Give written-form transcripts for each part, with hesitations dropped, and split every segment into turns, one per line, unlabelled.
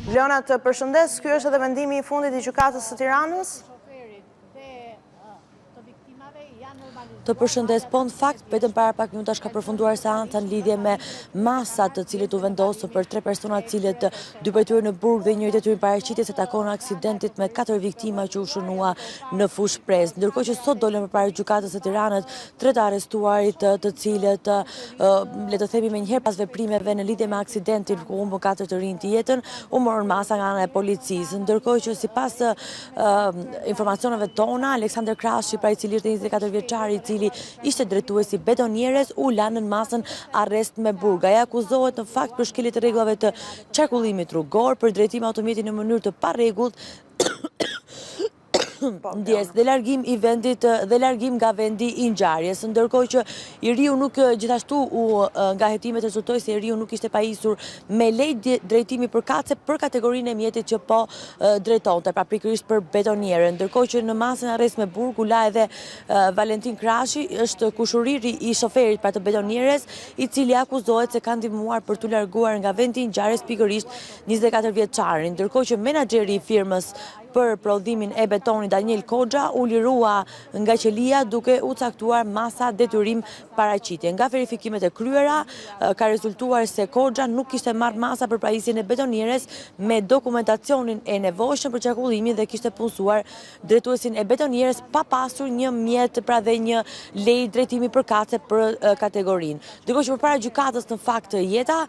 Vlona, të përshëndes, ky është edhe vendimi I fundit I gjykatës së Tiranës?
Të përshëndes, po në fakt, vetëm para pak minutash ka përfunduar seanca në lidhje me masat të cilët u vendosën për 3 persona të cilët 2 prej tyre në burg dhe njëri tjetër në paraqitje se takon aksidentit me 4 viktima që u shënua në fush prez. Ndërkohë që sot dolën përpara gjykatës së Tiranës 3 të arrestuarit të cilët le të themi menjëherë pas veprimeve në lidhje me aksidentin ku humbën 4 të rinj të jetën, u morën masa nga ana e policisë. Ndërkohë që sipas informacioneve tona, Aleksandër Krashi, pra I cili është 24 vjeçar I cili ishte drejtuesi betonieres, u lanë në masën arrest me burg. Ai akuzohet në fakt për shkelje të rregullave të qarkullimit rrugor, për drejtim automjeti në mënyrë të parregullt, ndjes dhe largim I vendit dhe largim nga vendi I ngjarjes. Ndërkohë që I riu nuk gjithashtu nga hetimet rezultoi se I riu nuk ishte pajisur me lejë drejtimi përkatëse për kategorinë e mjetit që po drejtonte, pra pikërisht për betonierën. Ndërkohë që në masën arrest me burg u la edhe Valentin Krashi, është kushuriri I shoferit pra të betonierës, I cili akuzohet se ka ndihmuar për t'u larguar nga vendi I ngjarjes pikërisht 24 vjeçarin. Ndërkohë që menaxheri I firmës për prodhimin e betonit Daniel Koxha u lirua nga qelia duke u caktuar masa detyrim paraqitje. Nga verifikimet e kryera ka rezultuar se Koxha nuk kishte marrë masa për pajisjen e betonieres me dokumentacionin e nevojshëm për qarkullimin dhe kishte punësuar drejtuesin e betonieres pa pasur një mjet pra dhe një lejë drejtimi përkatëse për kategorinë. Ndërkohë që përpara gjykatës në fakt jeta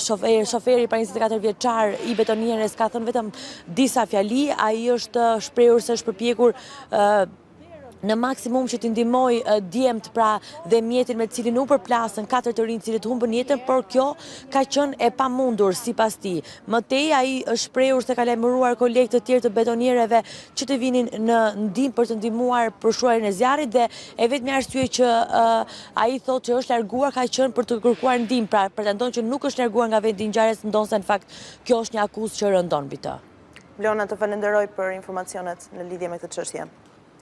shoferi pra 24 vjeçar I betonieres ka thënë vetëm disa fjali. Ai është shprehur se është përpjekur në maksimum që t'i ndihmoj djemt pra dhe mjetin me cilin u përplasën 4 të rinj cilët humbën jetën, por kjo ka qenë e pamundur sipas tij. Mëtej ai është shprehur se ka lajmëruar kolegë të tjerë të betonierëve që të vinin në ndihmë për të ndihmuar për shuarjen e zjarrit dhe e vetmi arsye që ai thotë që është larguar ka qenë për të kërkuar ndihmë, pra pretendon që nuk është larguar nga vendi I ngjarjes, ndonse në fakt kjo është një akuzë që rëndon mbi të.
Vlona, të falenderoj për informacionet në lidhje me këtë çështje.